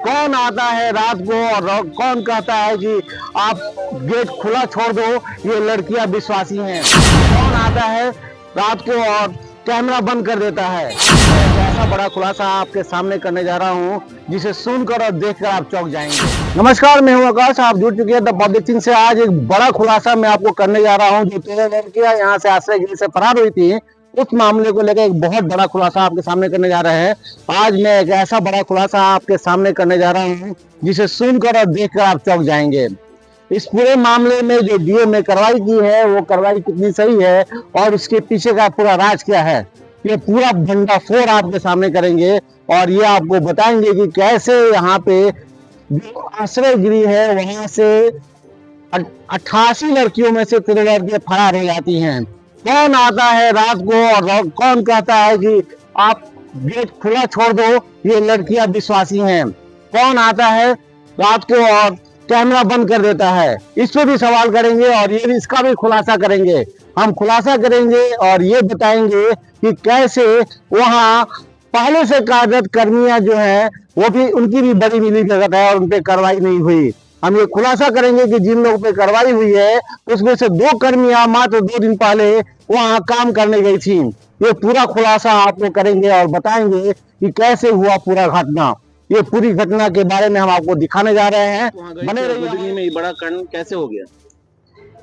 कौन आता है रात को और कौन कहता है कि आप गेट खुला छोड़ दो, ये लड़कियां विश्वासी हैं। कौन आता है रात को और कैमरा बंद कर देता है। ऐसा बड़ा खुलासा आपके सामने करने जा रहा हूं जिसे सुनकर और देखकर आप चौंक जाएंगे। नमस्कार, मैं हूं आकाश, आप जुड़ चुके हैं द पब्लिक थिंग से। आज एक बड़ा खुलासा मैं आपको करने जा रहा हूं। जो 13 लड़कियां यहाँ से आश्रय गृह से फरार हुई थी, उस मामले को लेकर एक बहुत बड़ा खुलासा आपके सामने करने जा रहे हैं। आज मैं एक ऐसा बड़ा खुलासा आपके सामने करने जा रहा हूं जिसे सुनकर और देखकर आप चौंक जाएंगे। इस पूरे मामले में जो डीएम ने कार्रवाई की है, वो कार्रवाई कितनी सही है और उसके पीछे का पूरा राज क्या है, ये पूरा भंडाफोड़ आपके सामने करेंगे। और ये आपको बताएंगे कि कैसे यहाँ पे जो आश्रय गृह है वहां से 88 लड़कियों में से 13 लड़कियां फरार हो जाती हैं। कौन आता है रात को और कौन कहता है कि आप गेट खुला छोड़ दो, ये लड़कियां विश्वासी हैं। कौन आता है रात को और कैमरा बंद कर देता है। इस पे भी सवाल करेंगे और ये भी इसका भी खुलासा करेंगे। हम खुलासा करेंगे और ये बताएंगे कि कैसे वहाँ पहले से कार्यरत कर्मियां जो है वो भी, उनकी भी बड़ी मिलीभगत है और उन पर कार्रवाई नहीं हुई। हम ये खुलासा करेंगे कि जिन लोगों पे कार्रवाई हुई है उसमें से 2 कर्मियां मात्र 2 दिन पहले वहां काम करने गई थी। ये पूरा खुलासा आपको करेंगे और बताएंगे कि कैसे हुआ पूरा घटना। ये पूरी घटना के बारे में हम आपको दिखाने जा रहे हैं। बने रहिए। में बड़ा कांड कैसे हो गया?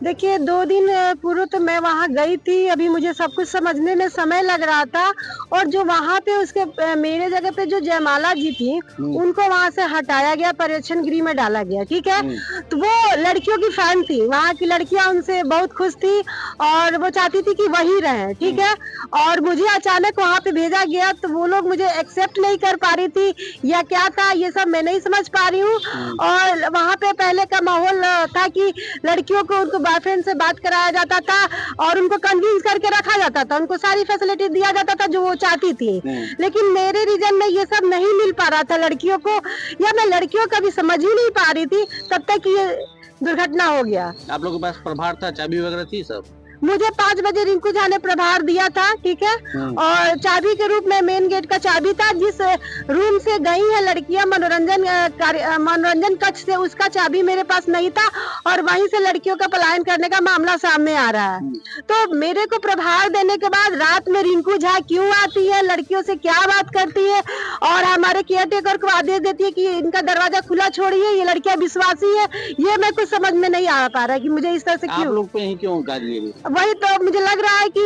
देखिए, 2 दिन पूर्व तो मैं वहाँ गई थी। अभी मुझे सब कुछ समझने में समय लग रहा था। और जो वहाँ पे उसके मेरे जगह पे जो जयमाला जी थी, उनको वहाँ से हटाया गया, पर्यवेक्षण गृह में डाला गया। ठीक है, तो वो लड़कियों की फैन थी, वहाँ की लड़कियां उनसे बहुत खुश थी और वो चाहती थी कि वही रहे। ठीक है, और मुझे अचानक वहाँ पे भेजा गया तो वो लोग मुझे एक्सेप्ट नहीं कर पा रही थी या क्या था, ये सब मैं नहीं समझ पा रही हूँ। और वहाँ पे पहले का माहौल था कि लड़कियों को उनको बॉयफ्रेंड से बात कराया जाता था और उनको कन्विंस करके रखा जाता था, उनको सारी फैसिलिटी दिया जाता था जो वो चाहती थी। लेकिन मेरे रीजन में ये सब नहीं मिल पा रहा था लड़कियों को, या मैं लड़कियों का भी समझ ही नहीं पा रही थी तब तक ये दुर्घटना हो गया। आप लोगों के पास प्रभार था, चाबी वगैरह थी सब? मुझे 5 बजे रिंकू झा ने प्रभार दिया था। ठीक है, और चाबी के रूप में मेन गेट का चाबी था। जिस रूम से गई है लड़कियां मनोरंजन कक्ष से, उसका चाबी मेरे पास नहीं था और वहीं से लड़कियों का पलायन करने का मामला सामने आ रहा है। तो मेरे को प्रभार देने के बाद रात में रिंकू झा क्यों आती है, लड़कियों से क्या बात करती है और हमारे केयर टेकर को आदेश देती है कि इनका दरवाजा खुला छोड़िए, ये लड़कियां विश्वासी है। ये मैं कुछ समझ में नहीं आ पा रहा कि मुझे इस तरह से आप लोग पे ही क्यों गाली? वही तो मुझे लग रहा है कि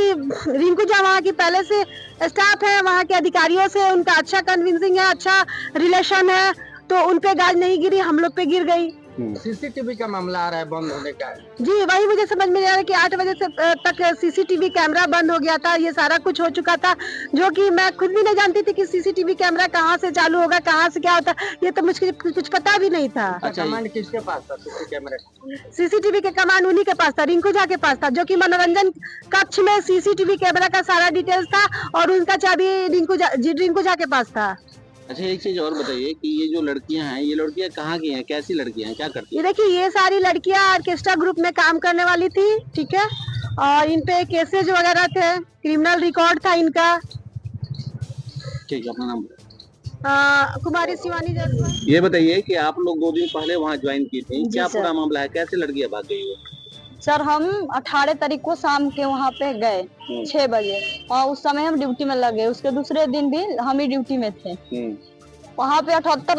रिंकू झा वहाँ की पहले से स्टाफ है, वहाँ के अधिकारियों से उनका अच्छा कन्विंसिंग है, अच्छा रिलेशन है, तो उन पे गाज नहीं गिरी, हम लोग पे गिर गई। सीसीटीवी का मामला आ रहा है बंद होने का। जी, वही मुझे समझ में आ रहा है कि 8 बजे से तक सीसीटीवी कैमरा बंद हो गया था। ये सारा कुछ हो चुका था जो कि मैं खुद भी नहीं जानती थी कि सीसीटीवी कैमरा कहाँ से चालू होगा, कहाँ से क्या होता, ये तो मुझे कुछ पता भी नहीं था। अच्छा, कमांड किसके पास था सीसीटीवी के कमांड उन्हीं के पास था, रिंकू झा के पास था, जो कि मनोरंजन कक्ष में सीसीटीवी कैमरा का सारा डिटेल्स था और उनका चाबी रिंकू झा के पास था। अच्छा, एक चीज और बताइए कि ये जो लड़कियां हैं, ये लड़कियां कहाँ की हैं, कैसी लड़कियां हैं, क्या करती ये हैं? देखिए, ये सारी लड़कियां ऑर्केस्ट्रा ग्रुप में काम करने वाली थी। ठीक है, और इन पे केसेज वगैरह थे, क्रिमिनल रिकॉर्ड था इनका। ठीक है, अपना नाम कुमारी शिवानी जायसवाल। ये बताइए कि आप लोग 2 दिन पहले वहाँ ज्वाइन की थी, क्या पूरा मामला है, कैसे लड़कियां भाग गई हो? सर, हम 18 तारीख को शाम के वहाँ पे गए 6 बजे और उस समय हम ड्यूटी में लगे। उसके दूसरे दिन भी हम ही ड्यूटी में थे। वहाँ पे 78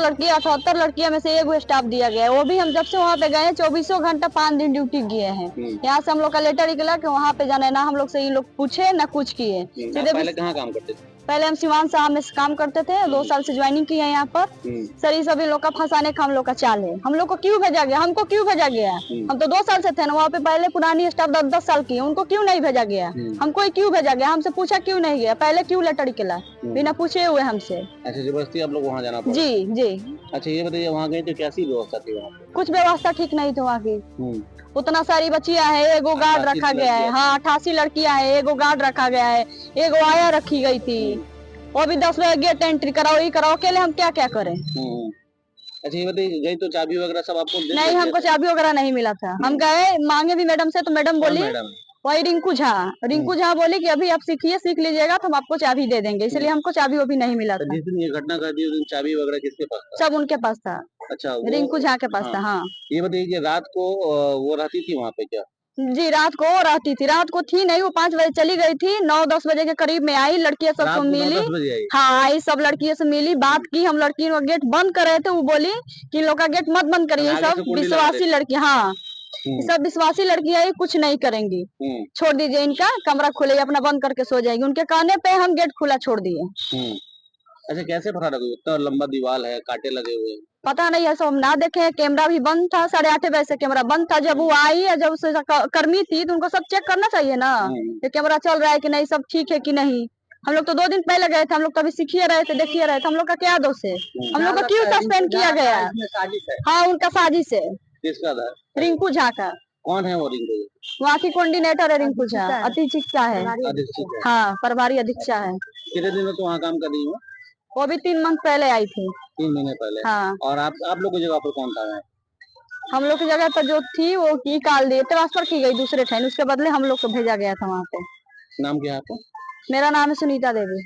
लड़कियां में से 1 स्टाफ दिया गया है। वो भी हम जब से वहाँ पे गए 24 घंटा 5 दिन ड्यूटी किए हैं। यहाँ से हम लोग का लेटर निकला कि वहाँ पे जाना है, ना हम लोग से ये लोग पूछे ना कुछ किए। पहले कहाँ काम करते थे? पहले हम सिवान साहब में काम करते थे, 2 साल से ज्वाइनिंग की है यहाँ पर। सर, ये सभी लोग का फंसाने का हम लोग का चाल है। हम लोग को क्यों भेजा गया, हमको क्यों भेजा गया? हम तो 2 साल से थे ना वहाँ पे, पहले पुरानी स्टाफ 10 साल की है, उनको क्यों नहीं भेजा गया? हमको क्यों भेजा गया, हमसे पूछा क्यों नहीं गया? पहले क्यों लेटर निकला बिना पूछे हुए हमसे? अच्छा, जबरदस्ती आप लोग वहाँ जाना पड़ा? जी जी। अच्छा, ये बताइए वहाँ गए तो कैसी व्यवस्था थी वहाँ पे? कुछ व्यवस्था ठीक नहीं थी वहाँ की। उतना सारी बच्चियां है, 1 गार्ड रखा गया है। हाँ, 88 लड़कियां है, 1 गार्ड रखा गया है, 1 आया रखी गई थी। वो भी 10 बजे गेट एंट्री कराओ, ये कराओ, अकेले हम क्या क्या करें? अच्छा, ये बताइए गई तो चाबी वगैरह सब आपको नहीं, हमको चाबी वगैरह नहीं मिला था। हम गए मांगे भी मैडम से, तो मैडम बोली वही रिंकू झा बोली कि अभी आप सीखिए, सीख लीजिएगा तो हम आपको चाबी दे देंगे, इसलिए हमको चाबी वो भी नहीं मिला तो था। जिस दिन ये घटना कर दी उस दिन चाबी वगैरह किसके पास था? सब उनके पास था, अच्छा रिंकू झा के पास था। हाँ ये बताइए कि रात को वो रहती थी वहाँ पे क्या? जी, रात को रहती थी, रात को थी नहीं, वो 5 बजे चली गई थी, 9-10 बजे के करीब में आई, लड़कियां रात सबको को मिली। 9-10 बजे आई? हाँ आई, सब लड़कियों से मिली, बात की, हम लड़कियों का गेट बंद कर रहे थे, वो बोली कि इन लोग का गेट मत बंद करिए, आगे से सब कुंडी लगा विश्वासी देते। लड़की। हाँ ये सब विश्वासी लड़कियां ये कुछ नहीं करेंगी, छोड़ दीजिए इनका कमरा खुले, अपना बंद करके सो जाएगी, उनके कहने पे हम गेट खुला छोड़ दिए। अच्छा कैसे पता लगा? इतना लंबा दीवार है, कांटे लगे हुए हैं। पता नहीं है, सब हम ना देखे, कैमरा भी बंद था, 8:30 बजे से कैमरा बंद था। जब वो आई है, जब उससे कर्मी थी तो उनको सब चेक करना चाहिए ना कि कैमरा चल रहा है कि नहीं, सब ठीक है कि नहीं। हम लोग तो 2 दिन पहले गए थे, हम लोग तो अभी सीखिए रहे थे, देखिए रहे थे, हम लोग का क्या दोष है, हम लोग का क्यों सस्पेंड किया गया है? साजिश है। हाँ उनका साजिश है, किसका था? रिंकू झा का। कौन है वो रिंकू? वहाँ की कोऑर्डिनेटर है रिंकू झा, अधीक्षिका है। अधीक्षक है। हाँ प्रभारी अधीक्षा है। कितने दिन में तो वहाँ काम कर रही हो? वो भी 3 मंथ पहले आई थी। 3 महीने पहले। हाँ और आप लोग की जगह पर कौन था वहाँ? हम लोग की जगह पर जो थी वो निकाल दी, ट्रांसफर की गई दूसरे ट्रेन, उसके बदले हम लोग को भेजा गया था वहाँ पे। नाम क्या है आपका? मेरा नाम है सुनीता देवी।